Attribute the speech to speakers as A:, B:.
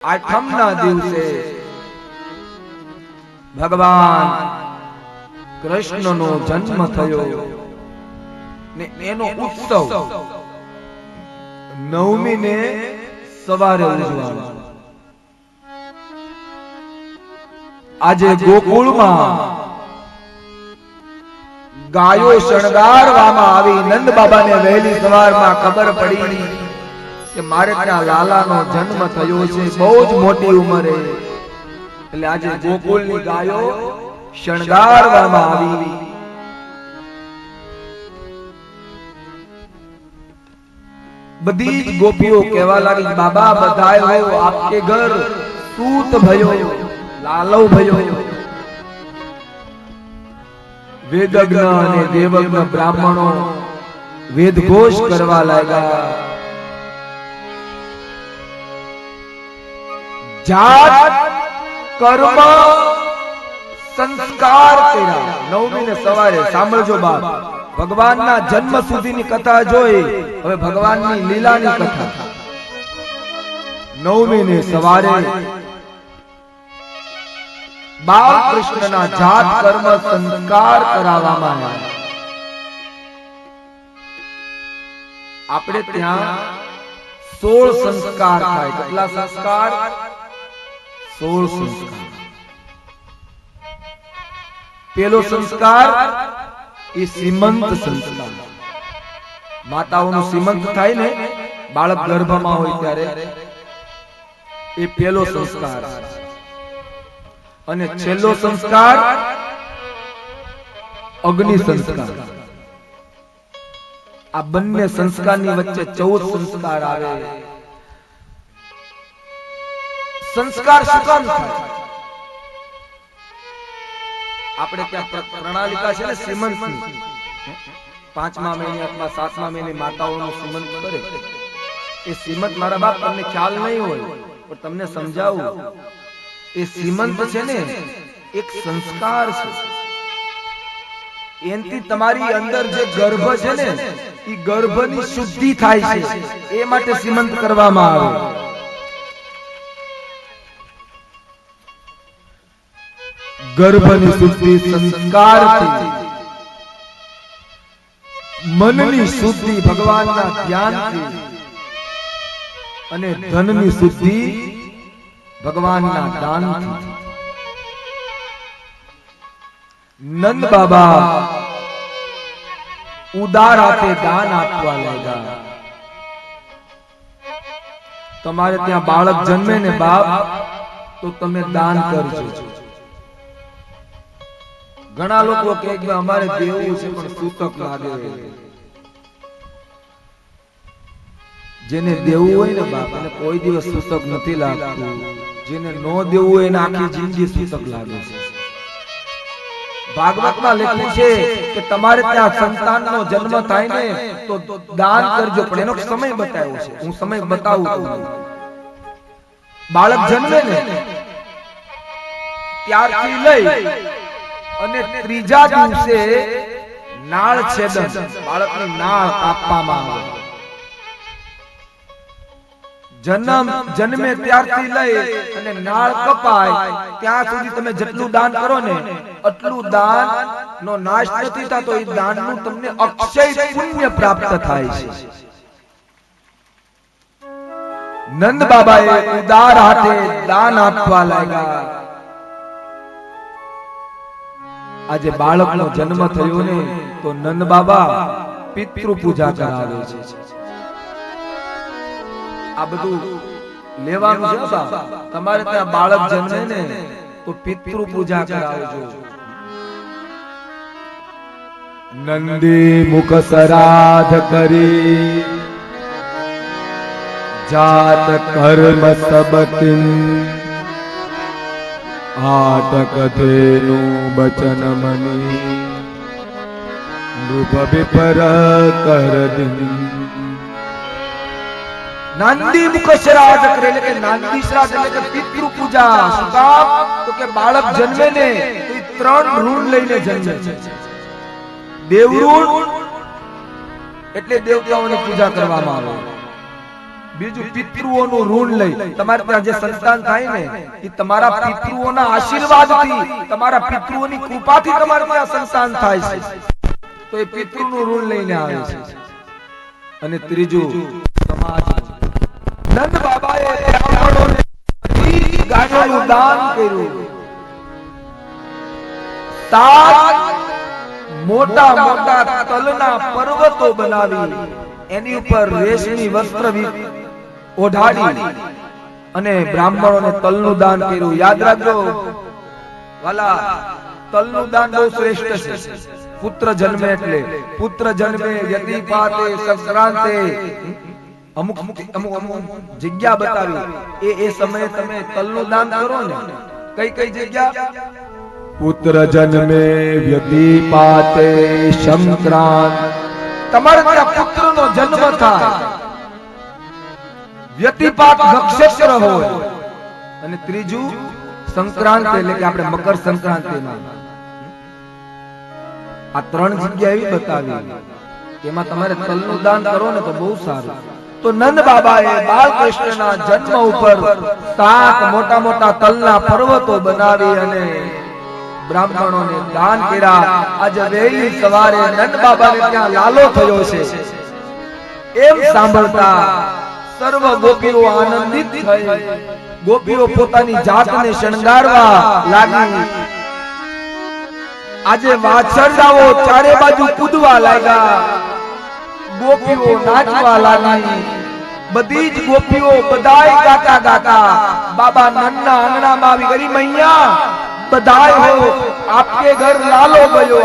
A: આઠમના દિવસે ભગવાન કૃષ્ણનો જન્મ થયો ને એનો ઉત્સવ નવમી ને સવારે ઉજવવાનો. આજે ગોકુળમાં ગાયો શણગારવામાં આવી. નંદ બાબાને વહેલી સવારમાં ખબર પડી કે મારે ત્યાં લાલાનો જન્મ થયો છે, બહુ જ મોટી ઉંમરે. એટલે આજે ગોકુળની ગાયો શણગારવામાં આવી. બધી જ ગોપીઓ કહેવા લાગી, બાબા બધાય હો આપકે ઘર સૂત ભયો, લાલવ ભયો. વેદજ્ઞ અને દેવજ્ઞ બ્રાહ્મણો વેદઘોષ કરવા લાગ્યા. જાત કર્મ સંસ્કાર તેરા. નવમી ને સવારે સાંભળજો બાપ, ભગવાનના જન્મ સુધીની કથા જોઈ, હવે ભગવાનની લીલાની કથા. નવમી ને સવારે બાલકૃષ્ણના જાત કર્મ સંસ્કાર કરાવવામાં આવ્યા. આપણે ત્યાં 16 સંસ્કાર થાય. કેટલા સંસ્કાર? 16 સંસ્કાર. પેલો સંસ્કાર એ સીમંત સંસ્કાર. માતાઓનું સીમંત થાય ને, બાળક ગર્ભમાં હોય ત્યારે, એ પેલો સંસ્કાર. અને છેલ્લો સંસ્કાર અગ્નિ સંસ્કાર. આ બંને સંસ્કારની વચ્ચે 14 સંસ્કાર આવે. સંસ્કાર શું કામ થાય? આપણે ત્યાં પ્રણાલિકા છે ને સીમંતની, 5મા મહિને અથવા 7મા મહિને માતાઓનું સીમંત કરે. એ સીમંત મારા બાપ તમને ખ્યાલ નહીં હોય પણ તમને સમજાવું. એ સીમંત છે ને એક સંસ્કાર છે. એનથી તમારી અંદર જે ગર્ભ છે ને એ ગર્ભની શુદ્ધિ થાય છે, એ માટે સીમંત કરવામાં આવે. ગર્ભની શુદ્ધિ સંસ્કારથી, મનની શુદ્ધિ ભગવાનના ધ્યાનથી, અને ધનની શુદ્ધિ ભગવાનના દાનથી. નંદ બાબા ઉદાર હાથે દાન આપવા લાગ્યા. તમારે ત્યાં બાળક જન્મે ને બાપ, તો તમે દાન કરજો. ઘણા લોકો કહે કે અમારે દેવું છે પણ સૂતક લાગે. જેને દેવું હોય ને બાપ, એને કોઈ દિવસ સૂતક નથી લાગતું. જેને નો દેવું હોય એને આખી જિંદગી સૂતક લાગે છે. ભાગવતમાં લખ્યું છે કે તમારે ત્યાં સંતાનનો જન્મ થાય ને તો દાન કરજો, પણ એનો સમય બતાવ્યો છે. હું સમય બતાવું તમને. બાળક જન્મે ને ત્યારથી લઈ અને ત્રીજા દિવસે નાળ છેદન, બાળકની નાળ કાપવામાં આવે. જન્મે ત્યારથી લઈ અને નાળ કપાય ત્યાં સુધી તમે જેટલું દાન કરો ને, એટલું દાન નો નાશ નથી થતો. એ દાનનું તમને અક્ષય પુણ્ય પ્રાપ્ત થાય છે. નંદ બાબાએ ઉદાર હાથે દાન આપવા લાગ્યા. આજે બાળકનો જન્મ થયો ને તો નંદ બાબા પિતૃ પૂજા કરાવે છે. આ બધું લેવાનું છે બાબા. તમારે ત્યાં બાળક જન્મે ને તો પિતૃ પૂજા કરાવજો. નંદી મુખ સરાધ કરી જાત કર્મ સબ કિન, આટક ધેનું બચન મની નૃપ વિપર કર દિન. નાંદી મુખ શ્રાદ્ધ કરે એટલે કે નાંદી શ્રાદ્ધ એટલે કે પિતૃ પૂજા. શું કામ? તો કે બાળક જન્મે ને તો 3 ઋણ લઈને જન્મે છે. દેવ ઋણ એટલે દેવતાઓની પૂજા કરવામાં આવે. બીજું પિતૃઓનું ઋણ લઈ તમારે ત્યાં જે સંતાન થાય ને એ તમારા પિતૃઓના આશીર્વાદથી તમારા પિતૃઓની કૃપાથી તમારે ત્યાં સંતાન થાય છે તો એ પિતૃનું ઋણ લઈને આવે છે અને ત્રીજું સમાજ નંદ બાબાએ બ્રાહ્મણોને 30 ગાયોનું દાન કર્યું 7 મોટા મોટા તલના પર્વતો બનાવી એની ઉપર રેશમી વસ્ત્ર ઓઢાડી અને બ્રાહ્મણોને તલનું દાન કર્યું યાદ રાખજો વાલા તલનું દાન બહુ શ્રેષ્ઠ છે પુત્ર જન્મે એટલે પુત્ર જન્મે વ્યતિપાતે સંક્રાંતે અમુક જગ્યા બતાવી એ સમયે તમે તલનું દાન કરો ને કઈ કઈ જગ્યા પુત્ર જન્મે વ્યતિપાતે સંક્રાંત તમારે ત્યાં પુત્રનો જન્મ થાય વ્યતિપાત નક્ષત્ર હોય અને ત્રીજું સંક્રાંત એટલે કે આપણે મકર સંક્રાંતિમાં આ 3 જગ્યા એવી બતાવી એમાં તમારે તલનું દાન કરો ને તો બહુ સારું તો નંદ બાબાએ બાલકૃષ્ણના જન્મ ઉપર 7 મોટા મોટા તલના પર્વતો બનાવી અને બ્રાહ્મણોને દાન કર્યા આજે વહેલી સવારે નંદ બાબાને ત્યાં લાલો થયો છે એમ સાંભળતા સર્વ ગોપીઓ આનંદિત થઈ ગોપીઓ પોતાની જાતને શણગારવા લાગી આજે વાછરડાઓ ચારે બાજુ કૂદવા લાગ્યા ગોપીઓ નાચવા લાગી બધી જ ગોપીઓ બધાય ગાતા ગાતા બાબા નંદના આંગણામાં આવી ગઈ મૈયા बधाई हो आपके घर लालो गयो